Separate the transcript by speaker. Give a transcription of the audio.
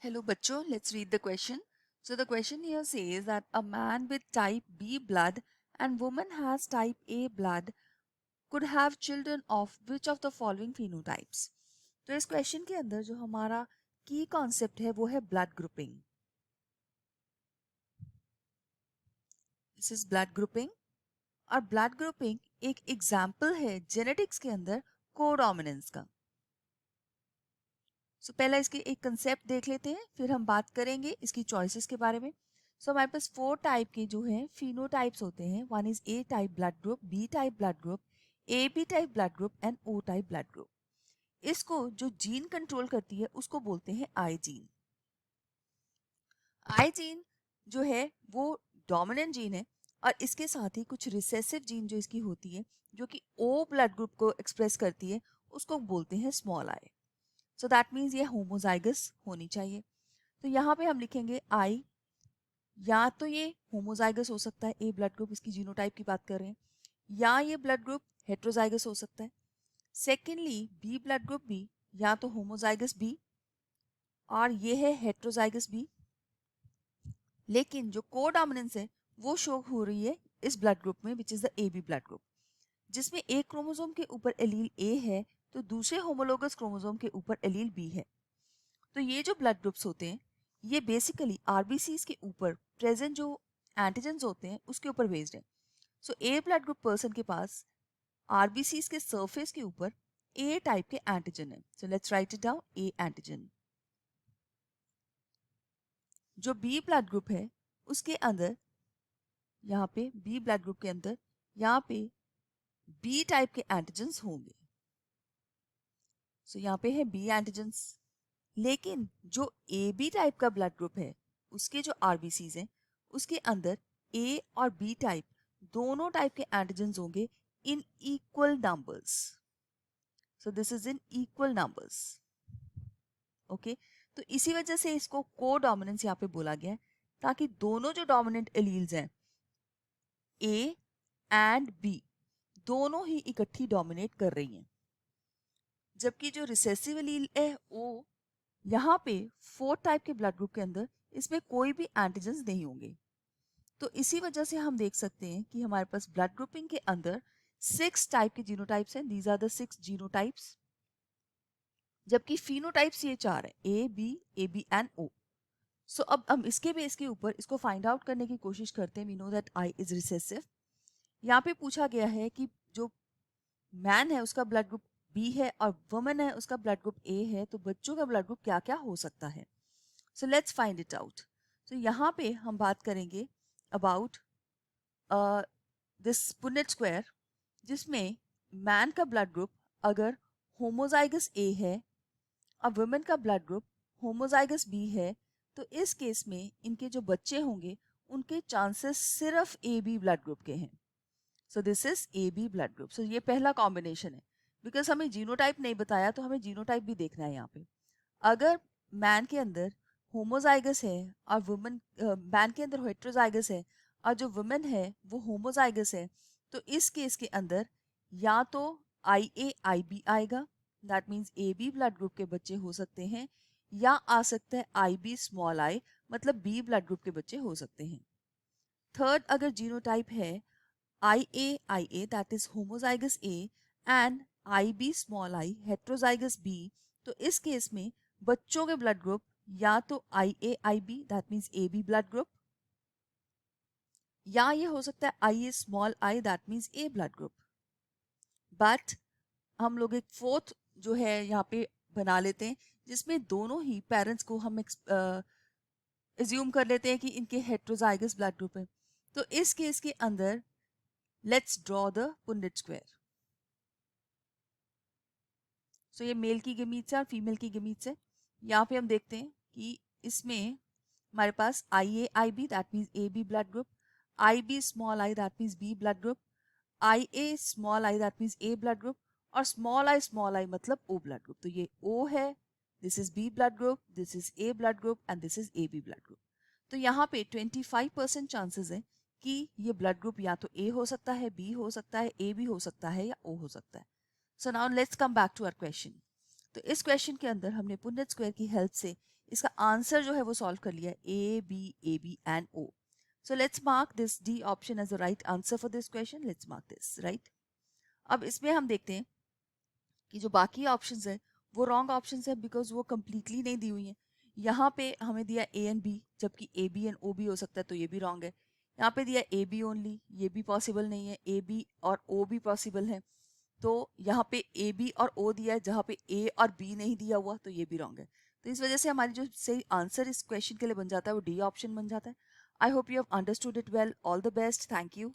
Speaker 1: Hello bachcho, let's read the question. So the question here says that a man with type B blood and woman has type A blood could have children of which of the following phenotypes? तो इस question के अंदर जो हमारा की concept है वो है blood grouping. This is blood grouping और ब्लड ग्रुपिंग एक एग्जाम्पल है जेनेटिक्स के अंदर कोडोमिनेंस का. सो पहला इसके एक कंसेप्ट देख लेते हैं, फिर हम बात करेंगे इसकी चॉइसेस के बारे में. सो हमारे पास 4 टाइप के जो हैं फिनोटाइप्स होते हैं. One is A type blood group, B type blood group, A B type blood group and O type blood group. इसको जो जीन कंट्रोल करती है उसको बोलते हैं आई जीन. आई जीन जो है वो डोमिनेंट जीन है और इसके साथ ही कुछ रिसेसिव जीन जो इसकी होती है जो कि ओ ब्लड ग्रुप को एक्सप्रेस करती है उसको बोलते हैं small I. So that means ये होमोजाइगस होनी चाहिए. तो यहाँ पे हम लिखेंगे आई, या तो ये होमोजाइगस हो सकता है ए ब्लड ग्रुप, इसकी जीनोटाइप की बात कर रहे हैं, या ये ब्लड ग्रुप हेट्रोजाइगस हो सकता है. Secondly B blood group B, या तो होमोजाइगस बी और ये है हेट्रोजाइगस बी. लेकिन जो कोडोमिनेंस है वो शो हो रही है इस ब्लड ग्रुप में which is the A B blood group, जिसमें एक क्रोमोसोम के ऊपर एलील ए है तो दूसरे होमोलोगस क्रोमोसोम के ऊपर एलील बी है. तो ये जो ब्लड ग्रुप्स होते हैं ये बेसिकली आरबीसीज के ऊपर प्रेजेंट जो एंटीजेंस होते हैं उसके ऊपर बेस्ड है. सो ए ब्लड ग्रुप पर्सन के पास आरबीसीज के सरफेस के ऊपर ए टाइप के एंटीजन है. So let's write it down, A antigen. जो बी ब्लड ग्रुप है उसके अंदर यहाँ पे बी ब्लड ग्रुप के अंदर यहाँ पे बी टाइप के एंटीजेंस होंगे. सो यहाँ पे है बी एंटीजेंस. लेकिन जो ए बी टाइप का ब्लड ग्रुप है उसके जो आरबीसीज हैं उसके अंदर ए और बी टाइप दोनों टाइप के एंटीजेंस होंगे in equal numbers. So this is in equal numbers. Okay, तो इसी वजह से इसको कोडोमिनेंस यहाँ पे बोला गया है ताकि दोनों जो डोमिनेंट एलील्स हैं ए एंड बी दोनों ही इकट्ठी डोमिनेट कर रही हैं. जबकि जो रिसेसिव एलील है वो यहाँ पे 4 टाइप के ब्लड ग्रुप के अंदर इसमें कोई भी एंटीजेंस नहीं होंगे. तो इसी वजह से हम देख सकते हैं कि हमारे पास ब्लड ग्रुपिंग के अंदर 6 टाइप के जीनोटाइप्स हैं. These are the 6 genotypes. जबकि फिनोटाइप्स ये 4 है, ए बी एंड ओ. सो अब हम इसके बेस के ऊपर इसको फाइंड आउट करने की कोशिश करते हैं. We know that I is recessive. यहाँ पे पूछा गया है कि जो मैन है उसका ब्लड ग्रुप बी है और वुमन है उसका ब्लड ग्रुप ए है, तो बच्चों का ब्लड ग्रुप क्या क्या हो सकता है. So let's find it out. तो यहाँ पे हम बात करेंगे अबाउट दिस पुनेट स्क्वायर, जिसमें मैन का ब्लड ग्रुप अगर होमोजाइगस ए है और वुमेन का ब्लड ग्रुप होमोजाइगस बी है, तो इस केस में इनके जो बच्चे होंगे उनके चांसेस सिर्फ ए बी ब्लड ग्रुप के हैं. So this is A B blood group. सो ये पहला कॉम्बिनेशन है. बिकॉज हमें जीनोटाइप नहीं बताया तो हमें जीनोटाइप भी देखना है यहाँ पे. अगर मैन के अंदर होमोजाइगस है और वुमेन मैन के अंदर हेट्रोजाइगस है और जो वुमेन है वो होमोजाइगस है, तो इस केस के अंदर या तो आई ए आई बी आएगा, that means A B blood group के बच्चे हो सकते हैं, या आ सकता है आई बी स्मॉल आई, मतलब बी ब्लड ग्रुप के बच्चे हो सकते हैं. थर्ड, अगर जीनोटाइप है I A that is homozygous A and I B small I heterozygous B, तो इस केस में बच्चों के ब्लड ग्रुप या तो I B that means A B blood group, या ये हो सकता है I A small I that means A blood group. But हम लोग एक फोर्थ जो है यहाँ पे बना लेते हैं जिसमें दोनों ही पेरेंट्स को हम एज्यूम कर लेते हैं कि इनके हेट्रोजाइगस ब्लड ग्रुप है. तो इस केस के अंदर let's draw the Punnett square. So ये मेल की गेमीट्स है और फीमेल की गेमीट्स है. यहाँ पे हम देखते हैं कि इसमें हमारे पास I B that means A B blood group, I B small I that means B blood group, I A small I that means A blood group, और स्मॉल आई मतलब ओ ब्लड ग्रुप. तो ये O है, this is B blood group, this is A blood group and this is A B blood group. तो यहाँ पे 25% chances है कि ये ब्लड ग्रुप या तो ए हो सकता है, बी हो सकता है, ए बी हो सकता है या ओ हो सकता है. So now let's come back to our question. तो इस क्वेश्चन के अंदर हमने पुनेट स्क्वायर की हेल्प से इसका आंसर जो है वो सॉल्व कर लिया है, A B and O. So let's mark this D option as the right answer for this question. Let's mark this right. अब इसमें हम देखते हैं कि जो बाकी ऑप्शंस है वो रॉन्ग ऑप्शंस है बिकॉज वो कंप्लीटली नहीं दी हुई हैं. यहाँ पे हमें दिया ए एंड बी, जबकि ए बी एंड ओ भी हो सकता है, तो ये भी रॉन्ग है. यहाँ पे दिया ए बी ओनली, ये भी पॉसिबल नहीं है. ए बी और ओ भी पॉसिबल है. तो यहाँ पे ए बी और ओ दिया है, जहाँ पे ए और बी नहीं दिया हुआ, तो ये भी रॉन्ग है. तो इस वजह से हमारी जो सही आंसर इस क्वेश्चन के लिए बन जाता है वो डी ऑप्शन बन जाता है. I hope you have understood it well. All the best. Thank you.